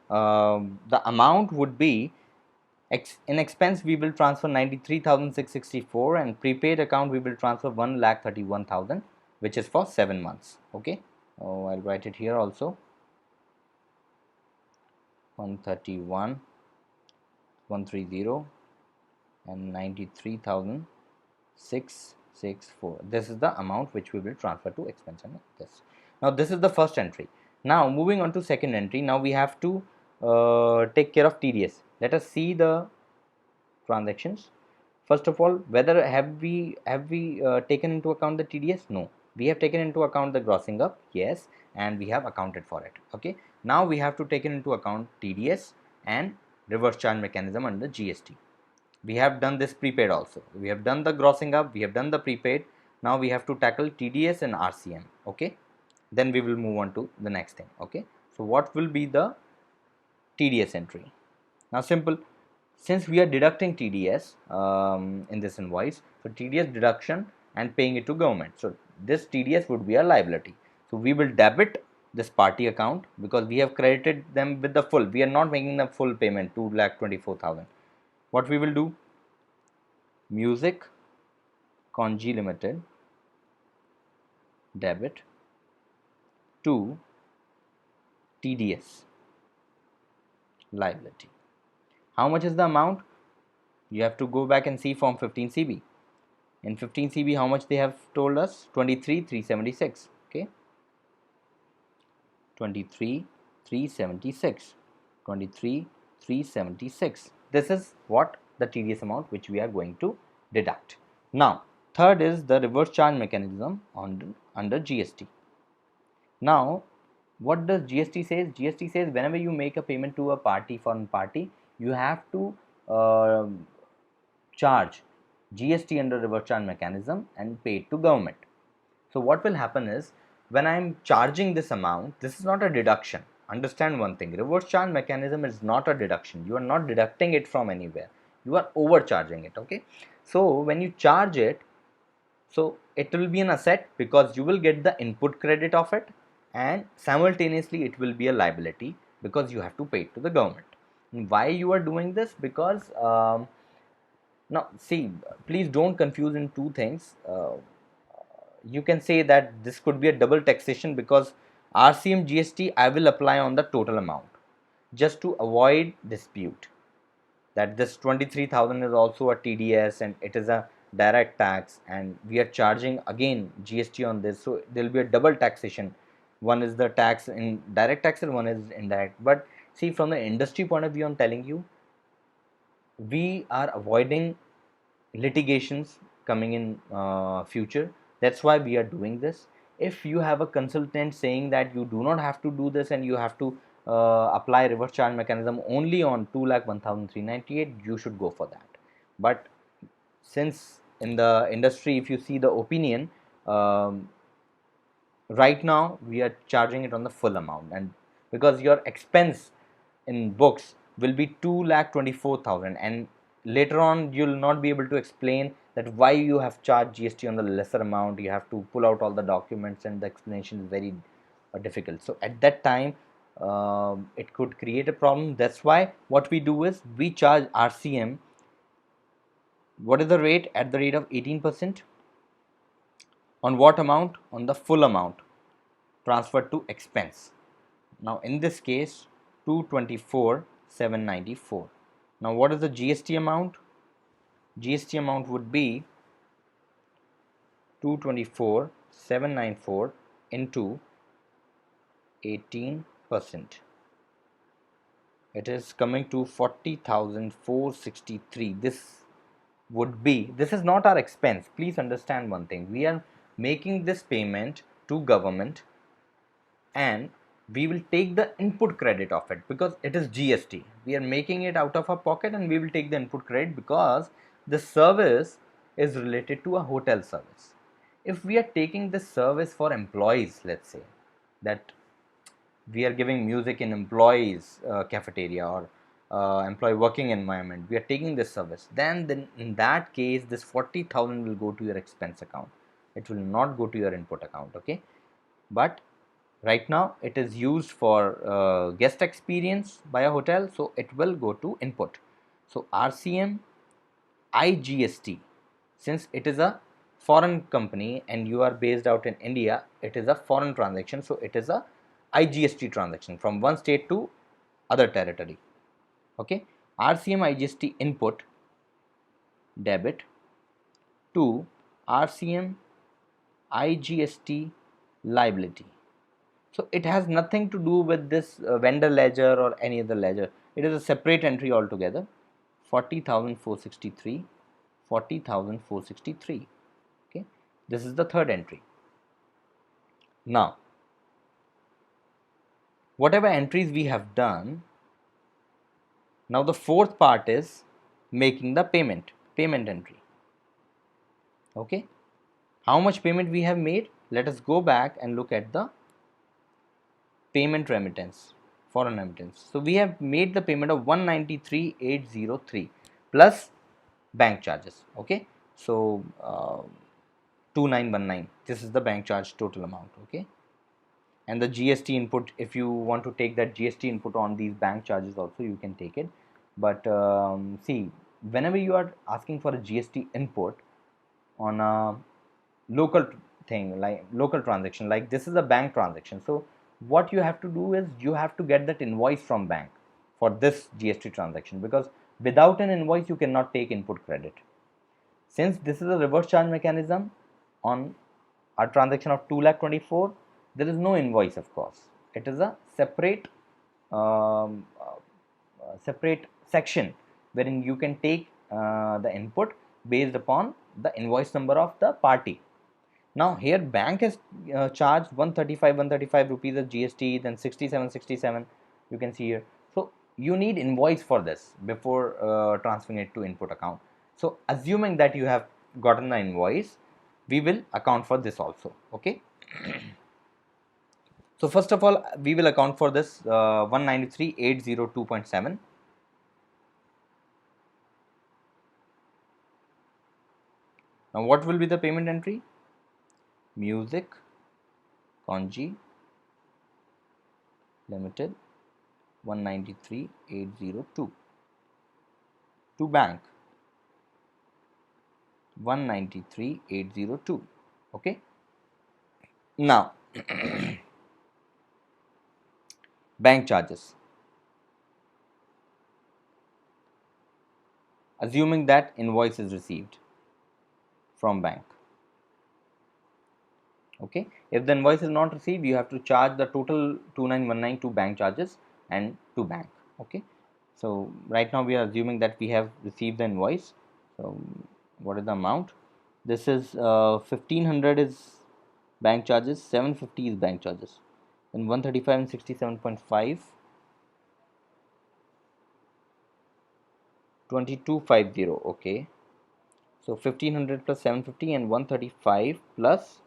the amount would be in expense we will transfer 93,664 and prepaid account we will transfer 1,31,000, which is for 7 months. Okay, I'll write it here also. 131 130 and 93,664. This is the amount which we will transfer to expense and this. Now this is the first entry. Now moving on to second entry. Now we have to take care of TDS. Let us see the transactions. First of all, whether have we taken into account the TDS? No, we have taken into account the grossing up, yes, and we have accounted for it. Okay, now we have to take into account TDS and reverse charge mechanism under GST. We have done this prepaid also. We have done the grossing up, we have done the prepaid. Now we have to tackle TDS and RCM. Okay, then we will move on to the next thing. Okay, so what will be the TDS entry? Now simple, since we are deducting TDS in this invoice, so TDS deduction and paying it to government, so this TDS would be a liability. So we will debit this party account because we have credited them with the full. We are not making the full payment, 2,24,000. What we will do? Music Conji Limited debit to TDS liability. How much is the amount? You have to go back and see form 15CB. In 15CB, how much they have told us? 23,376. Okay, 23,376. 23,376. This is what the TDS amount which we are going to deduct. Now, third is the reverse charge mechanism under GST. Now, what does GST says? GST says whenever you make a payment to a party, foreign party, you have to charge GST under reverse charge mechanism and pay it to government. So what will happen is, when I am charging this amount, this is not a deduction. Understand one thing, reverse charge mechanism is not a deduction. You are not deducting it from anywhere. You are overcharging it. Okay. So when you charge it, so it will be an asset because you will get the input credit of it, and simultaneously it will be a liability because you have to pay it to the government. And why you are doing this? Because now see, please don't confuse in two things. You can say that this could be a double taxation because RCM GST I will apply on the total amount just to avoid dispute that this 23,000 is also a TDS and it is a direct tax and we are charging again GST on this, so there will be a double taxation. One is the tax in direct tax and one is indirect. But see, from the industry point of view, I'm telling you, we are avoiding litigations coming in future. That's why we are doing this. If you have a consultant saying that you do not have to do this and you have to apply reverse charge mechanism only on 2,01,398, you should go for that. But since in the industry, if you see the opinion, right now we are charging it on the full amount, and because your expense in books will be 2,24,000, and later on you will not be able to explain that why you have charged GST on the lesser amount. You have to pull out all the documents and the explanation is very difficult. So at that time it could create a problem. That's why what we do is we charge RCM. What is the rate? At the rate of 18%. On what amount? On the full amount transferred to expense. Now in this case 224,794. Now what is the GST amount? GST amount would be 224,794 into 18%. It is coming to 40,463. This is not our expense. Please understand one thing. We are making this payment to government and we will take the input credit of it because it is GST. We are making it out of our pocket and we will take the input credit because the service is related to a hotel service. If we are taking this service for employees, let's say that we are giving music in employees cafeteria or employee working environment, we are taking this service, then in that case this 40,000 will go to your expense account. It will not go to your input account. Okay, but Right now it is used for guest experience by a hotel, so it will go to input. So RCM IGST, since it is a foreign company and you are based out in India, it is a foreign transaction, so it is a IGST transaction from one state to other territory. Okay, RCM IGST input debit to RCM IGST liability. So it has nothing to do with this vendor ledger or any other ledger. It is a separate entry altogether. 40,463, 40,463. Okay, this is the third entry. Now, whatever entries we have done, now the fourth part is making the payment entry. Okay, how much payment we have made? Let us go back and look at the payment remittance, foreign remittance. So we have made the payment of 193,803 plus bank charges. Okay, so 2919, this is the bank charge total amount. Okay, and the GST input, if you want to take that GST input on these bank charges also, you can take it. But see, whenever you are asking for a GST input on a local thing, like local transaction, like this is a bank transaction, so what you have to do is you have to get that invoice from bank for this GST transaction, because without an invoice you cannot take input credit. Since this is a reverse charge mechanism on a transaction of 2,24,000, there is no invoice, of course. It is a separate section wherein you can take the input based upon the invoice number of the party. Now here bank has charged 135 rupees as GST, then 67 you can see here. So you need invoice for this before transferring it to input account. So assuming that you have gotten the invoice, we will account for this also. Okay. So first of all, we will account for this 193,802.7. Now what will be the payment entry? Music Conji Limited 193,802 to bank 193,802. Okay. Now bank charges, assuming that invoice is received from bank. Okay, if the invoice is not received, you have to charge the total 2919 to bank charges and to bank. Okay, so right now we are assuming that we have received the invoice. So what is the amount? This is 1500 is bank charges, 750 is bank charges, and 135 and 67.5, 2250. Okay, so 1500 plus 750 and 135 plus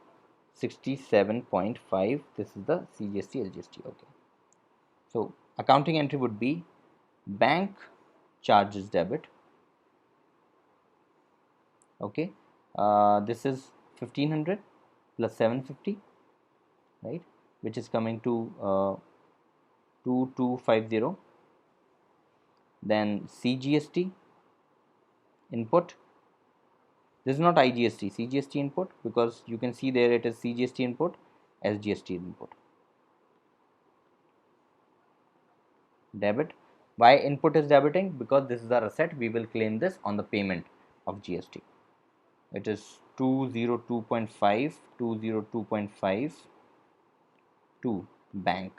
67.5, this is the CGST LGST. Okay, so accounting entry would be bank charges debit. Okay, this is 1500 plus 750, right, which is coming to 2250. Then CGST input, this is not IGST, CGST input, because you can see there it is CGST input, SGST input. Debit. Why input is debiting? Because this is our asset, we will claim this on the payment of GST. It is 202.5, 202.5 to bank,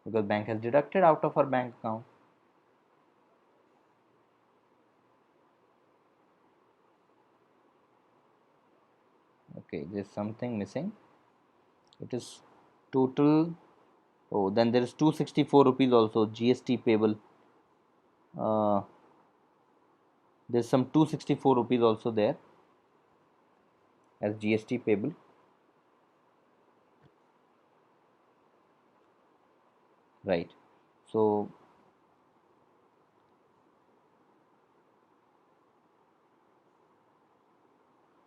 because bank has deducted out of our bank account. Okay, there's something missing. It is total. Oh, then there is 264 rupees also GST payable. There's some 264 rupees also there as GST payable. Right. So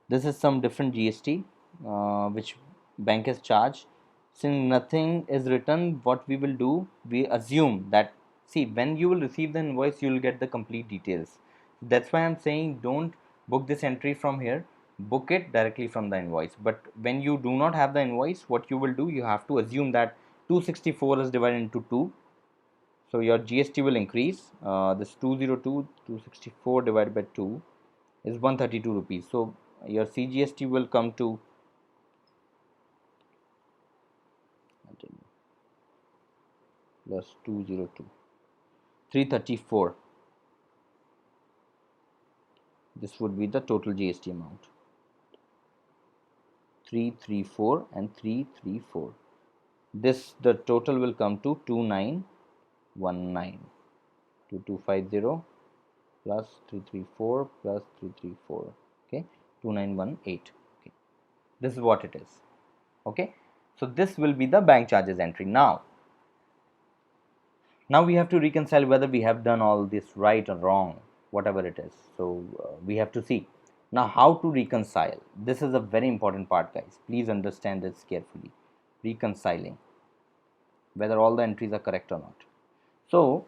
this is some different GST which bank has charged. Since nothing is written, what we will do, we assume that, see, when you will receive the invoice, you will get the complete details. That's why I'm saying don't book this entry from here, book it directly from the invoice. But when you do not have the invoice, what you will do, you have to assume that 264 is divided into 2, so your GST will increase. This 202 264 divided by 2 is 132 rupees, so your CGST will come to plus 202 334. This would be the total GST amount, 334 and 334. This, the total will come to 2919, 2250 plus 334 plus 334, okay, 2918. Okay, this is what it is. Okay, so this will be the bank charges entry. Now we have to reconcile whether we have done all this right or wrong, whatever it is. So we have to see now how to reconcile. This is a very important part, guys. Please understand this carefully. Reconciling, whether all the entries are correct or not. So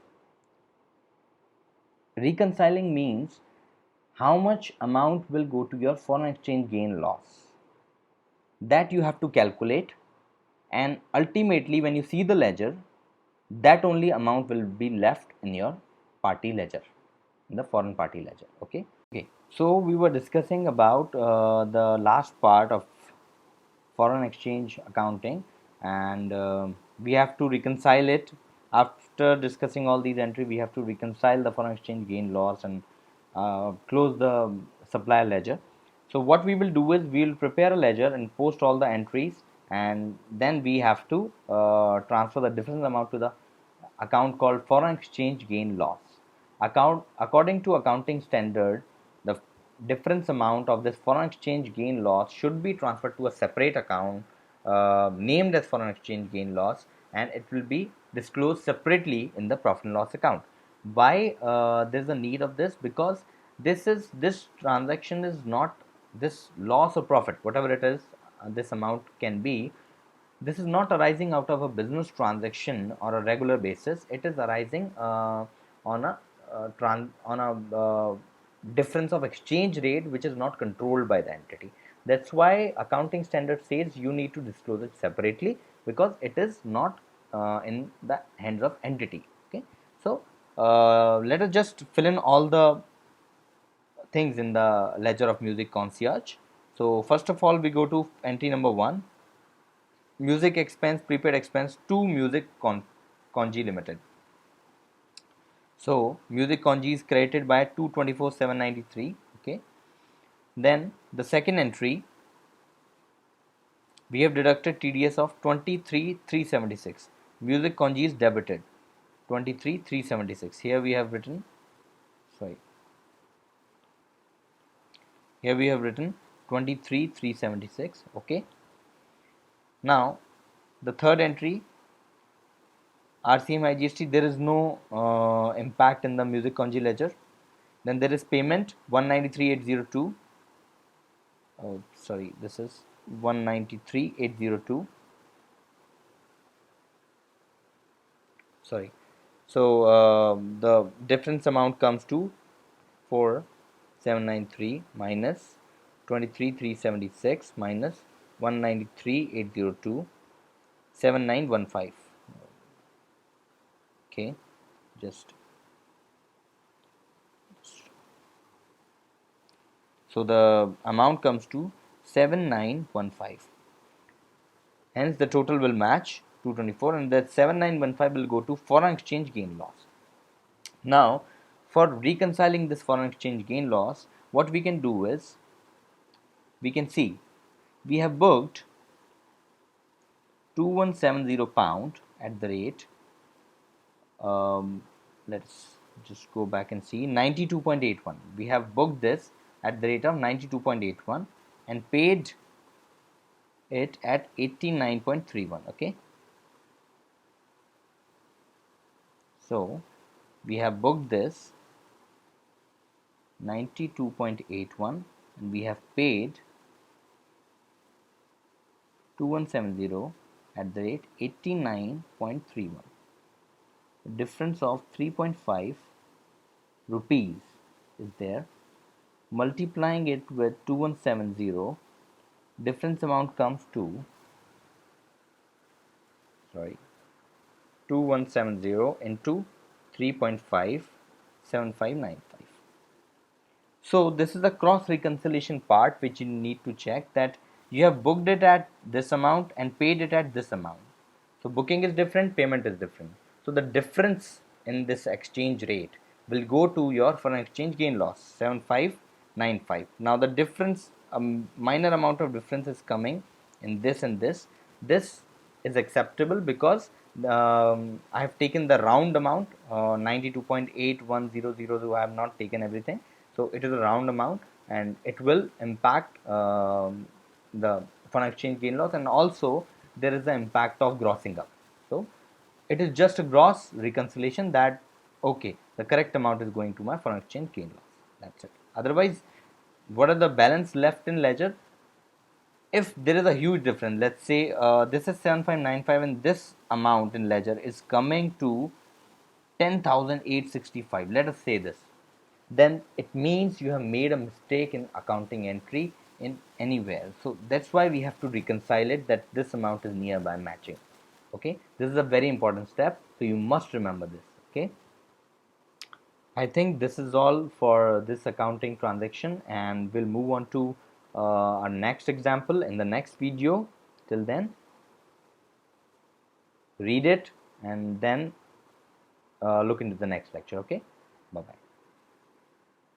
reconciling means how much amount will go to your foreign exchange gain loss. That you have to calculate, and ultimately when you see the ledger, that only amount will be left in your party ledger, in the foreign party ledger. Okay, so we were discussing about the last part of foreign exchange accounting, and we have to reconcile it. After discussing all these entries, we have to reconcile the foreign exchange gain loss and close the supplier ledger. So what we will do is we will prepare a ledger and post all the entries, and then we have to transfer the difference amount to the account called foreign exchange gain loss account. According to accounting standard, the difference amount of this foreign exchange gain loss should be transferred to a separate account named as foreign exchange gain loss, and it will be disclosed separately in the profit and loss account. Why there is a need of this? Because this transaction is not, this loss or profit, whatever it is, this amount can be, this is not arising out of a business transaction or a regular basis. It is arising on a difference of exchange rate which is not controlled by the entity. That's why accounting standard says you need to disclose it separately, because it is not in the hands of entity. Okay, so let us just fill in all the things in the ledger of music concierge. So first of all, we go to entry number 1, music expense, prepaid expense to music congi limited. So music congi is credited by 224,793. Okay, then the second entry, we have deducted TDS of 23,376. Music congi is debited 23,376. Here we have written, sorry, here we have written 23,376. Okay, now the third entry, RCM IGST, there is no impact in the music congi ledger. Then there is payment 193,802. Oh, sorry, this is 193,802. Sorry. So the difference amount comes to 4,793 minus 23,376 minus 193,802, 7,915. Okay, just so the amount comes to 7,915. Hence the total will match 224, and that 7,915 will go to foreign exchange gain loss. Now for reconciling this foreign exchange gain loss, what we can do is, we can see we have booked 2170 pound at the rate, let's just go back and see, 92.81. we have booked this at the rate of 92.81 and paid it at 89.31. okay, so we have booked this 92.81 and we have paid 2170 at the rate 89.31. Difference of 3.5 rupees is there. Multiplying it with 2170, difference amount comes to 2170 into 3.5, 7595. So this is the cross reconciliation part which you need to check, that you have booked it at this amount and paid it at this amount. So booking is different, payment is different. So the difference in this exchange rate will go to your foreign exchange gain loss 7595. Now the difference, a minor amount of difference is coming in this and this. This is acceptable because I have taken the round amount 92.8100. I have not taken everything, so it is a round amount and it will impact the foreign exchange gain loss, and also there is the impact of grossing up. So it is just a gross reconciliation that okay, the correct amount is going to my foreign exchange gain loss. That's it. Otherwise, what are the balance left in ledger? If there is a huge difference, let's say this is 7595 and this amount in ledger is coming to 10,865, let us say this, then it means you have made a mistake in accounting entry in anywhere. So that's why we have to reconcile it, that this amount is nearby matching. Okay, this is a very important step, so you must remember this. Okay, I think this is all for this accounting transaction, and we'll move on to our next example in the next video. Till then, read it and then look into the next lecture. Okay, bye bye.